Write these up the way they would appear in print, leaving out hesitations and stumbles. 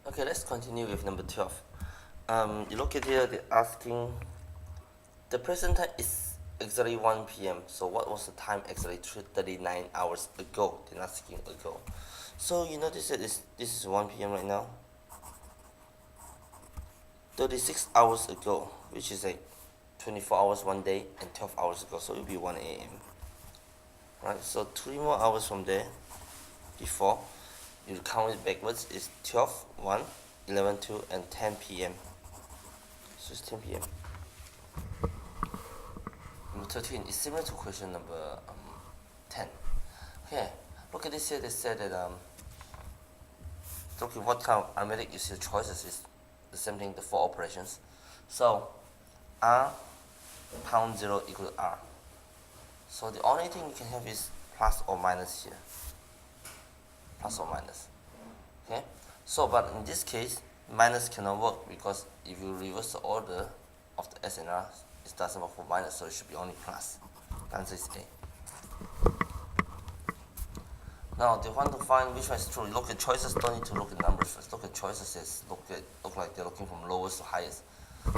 Okay, let's continue with number 12. You look at here, they're asking, the present time is exactly 1 p.m. So what was the time exactly 39 hours ago? They're asking ago. So you notice that this is 1 p.m. right now. 36 hours ago, which is like 24 hours one day, and 12 hours ago, so it will be 1 a.m. Right, so 3 more hours from there, before, you count it backwards, is 12, 1, 11, 2, and 10 p.m. So it's 10 p.m. Number 13 is similar to question number 10. Okay, look at this here. They said that look at what kind of arithmetic you see the choices is the same thing, the 4 operations. So R pound 0 equal to R. So the only thing you can have is plus or minus here. Plus or minus. Okay. So but in this case, minus cannot work because if you reverse the order of the S and R, it doesn't work for minus, so it should be only plus. The answer is A. Now they want to find which one is true. You look at choices, don't need to look at numbers first. Look at choices, look like they're looking from lowest to highest.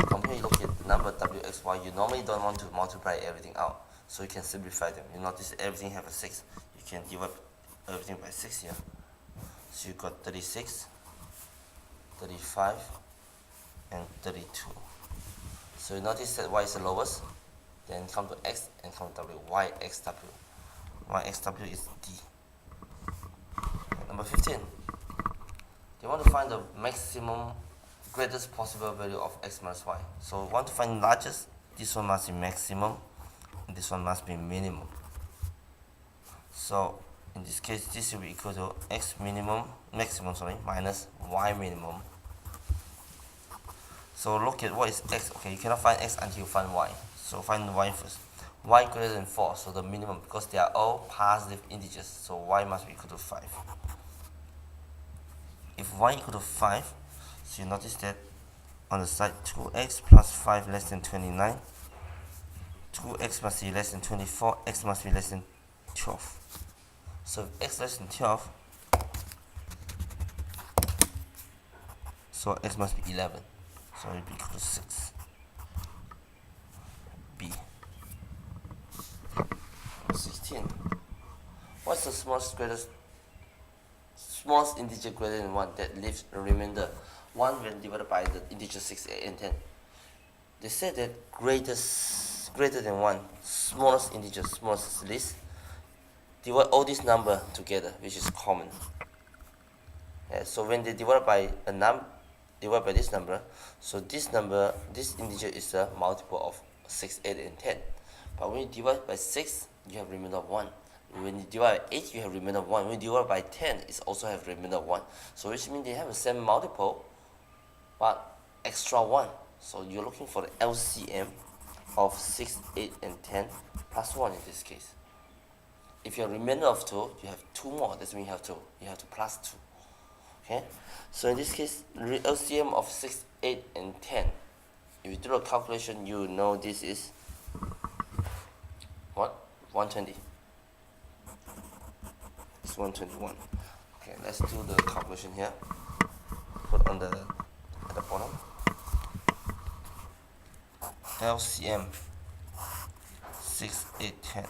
From here you look at the number W, X, Y. You normally don't want to multiply everything out, so you can simplify them. You notice everything have a 6. You can divide everything by 6 here. So you got 36, 35, and 32. So you notice that Y is the lowest, then come to X and come to W. YXW. YXW is D. Number 15. They want to find the maximum, greatest possible value of X minus Y. So want to find largest, this one must be maximum, and this one must be minimum. So in this case, this will be equal to X maximum minus Y minimum. So look at what is X. Okay, you cannot find X until you find Y. So find Y first. Y greater than 4, so the minimum, because they are all positive integers, so Y must be equal to 5. If Y equal to 5, so you notice that on the side 2x plus 5 less than 29, 2x must be less than 24, x must be less than 12. So if x less than 12, so x must be 11. So it will be equal to 6. B. 16. What's the smallest integer greater than 1 that leaves a remainder 1 when divided by the integer 6, 8, and 10? They said that greater than 1, smallest integer, smallest least, divide all these number together, which is common. Yeah, so when they divide by divide by this number, so this integer is a multiple of 6, 8, and 10. But when you divide by 6, you have remainder of 1. When you divide by 8, you have remainder of 1. When you divide by 10, it also have remainder of 1. So which means they have the same multiple, but extra 1. So you're looking for the LCM of 6, 8, and 10 plus 1 in this case. If you have remainder of 2, you have 2 more. That means you have to plus 2. Okay? So in this case, LCM of 6, 8, and 10. If you do a calculation, you know this is what? 120. It's 121. Okay, let's do the calculation here. Put on at the bottom. LCM 6, 8, 10.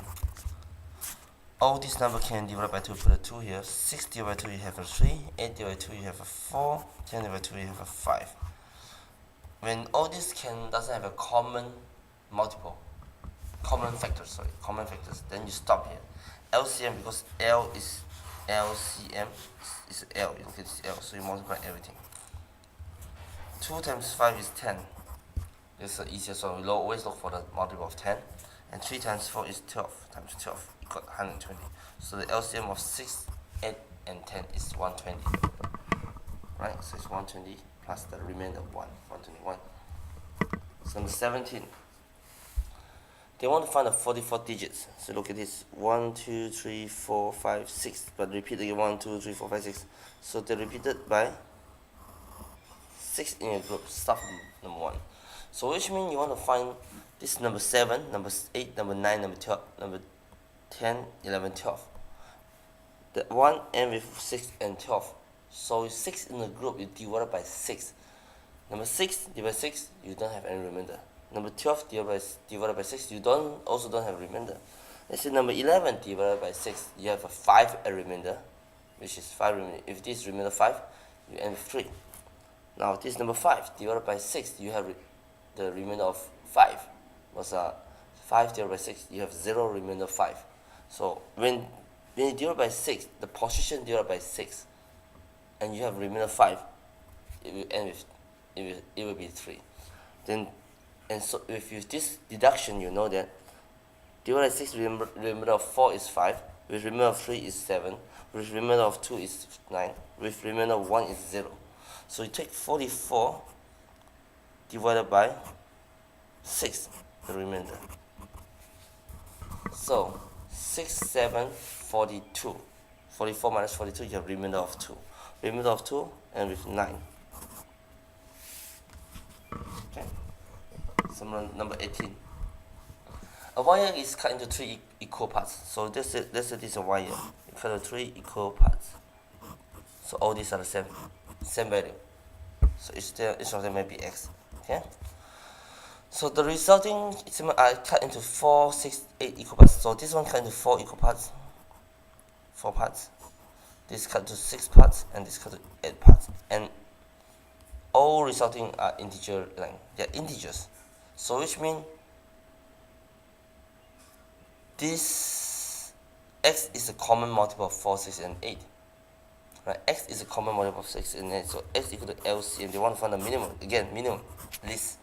All these numbers can divide by 2, put a 2 here. 6 divided by 2, you have a 3. 8 divided by 2, you have a 4. 10 divided by 2, you have a 5. When all this doesn't have a common factors, then you stop here. LCM, because L is LCM is L. You look at this L, so you multiply everything. 2 times 5 is 10. This is the easiest one. We always look for the multiple of 10. And 3 times 4 is 12 times 12 equal 120. So the LCM of 6, 8, and 10 is 120. Right? So it's 120 plus the remainder of 1, 121. So number 17. They want to find the 44 digits. So look at this. 1, 2, 3, 4, 5, 6. But repeat again 1, 2, 3, 4, 5, 6. So they repeated by 6 in a group. Start from number 1. So which means you want to find this number 7, number 8, number 9, number 12, number 10, 11, 12. The one end with 6 and 12. So 6 in the group, you divide by 6. Number 6 divided by 6, you don't have any remainder. Number 12 divided by 6, you also don't have remainder. Let's say number 11 divided by 6, you have a 5 a remainder, which is 5 remainder. If this remainder 5, you end with 3. Now this number 5 divided by 6, you have the remainder of 5. Was 5 divided by 6, you have 0 remainder 5. So when you divide by 6, the position divided by 6, and you have remainder 5, it will end with it will be 3. So with this deduction, you know that divided by 6, remainder of 4 is 5, with remainder of 3 is 7, with remainder of 2 is 9, with remainder of 1 is 0. So you take 44 divided by 6, the remainder. So 6, 7, 42. 44 minus 42, you have remainder of 2. Remainder of 2 and with 9. Okay. So number 18. A wire is cut into 3 equal parts. So this is a wire. You cut into 3 equal parts. So all these are the same value. So each of them may be x. Okay. So the resulting segment are cut into 4, 6, 8 equal parts. So this one cut into 4 equal parts. 4 parts. This cut to 6 parts, and this cut to 8 parts. And all resulting are integer length. They are integers. So which means this x is a common multiple of 4, 6, and 8. Right? X is a common multiple of 6 and 8. So x equal to LCM. They want to find the minimum. Again, minimum. Least.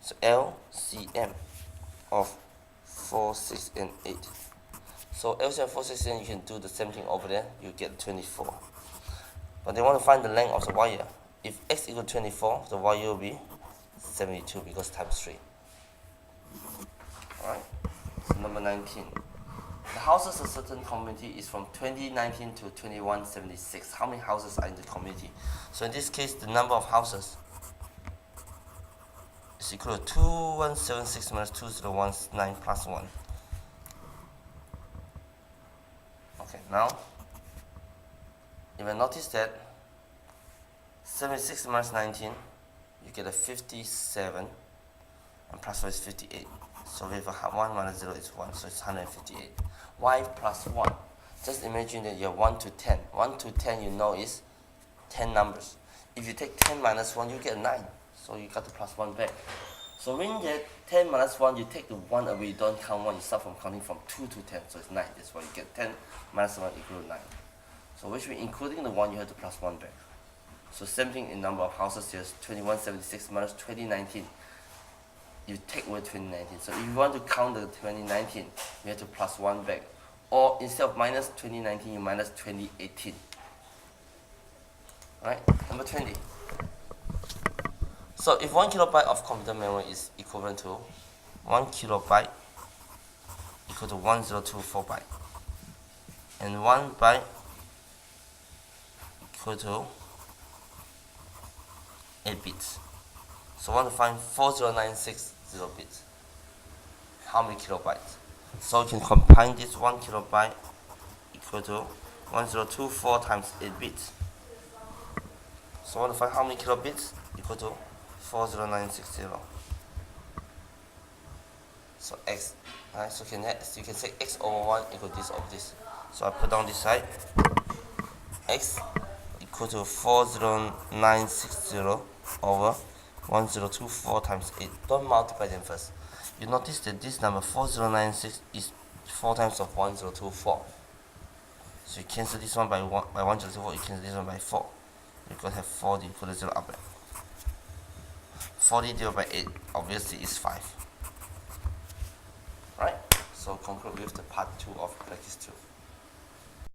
So LCM of 4, 6, and 8. So LCM of 4, 6, and you can do the same thing over there. You get 24. But they want to find the length of the wire. If x equal to 24, the wire will be 72 because times 3. Alright. So number 19. The houses of a certain community is from 2019 to 2176. How many houses are in the community? So in this case, the number of houses is equal to 2176 minus 2019 plus 1. Okay, now, if I notice that 76 minus 19, you get a 57, and plus 4 is 58. So we have a 1 minus 0 is 1, so it's 158. Y plus 1. Just imagine that you have 1 to 10. 1 to 10 you know is 10 numbers. If you take 10 minus 1, you get 9. So you got to plus 1 back. So when you get 10 minus 1, you take the 1 away, you don't count 1, you start from counting from 2 to 10, so it's 9. That's why you get 10 minus 1 equal to 9. So which means including the 1, you have to plus 1 back. So same thing in number of houses here, 2176 minus 2019. You take away 2019. So if you want to count the 2019, you have to plus 1 back. Or instead of minus 2019, you minus 2018. Alright, number 20. So if 1 kilobyte of computer memory is equivalent to 1 kilobyte equal to 1024 byte, and 1 byte equal to 8 bits. So I want to find 40960 bits. How many kilobytes? So you can combine this 1 kilobyte equal to 1024 times 8 bits. So I want to find how many kilobits equal to 40960. So x, right? So you can say x over 1 equal to this over this. So I put down this side. X equal to 40960 over 1024 times 8. Don't multiply them first. You notice that this number 4096 is 4 times of 1024. So you cancel this one by 1024, you cancel this one by 4. You can have 40, put a 0 up there. 40 divided by 8 obviously is 5. Right? So conclude with the part 2 of practice 2.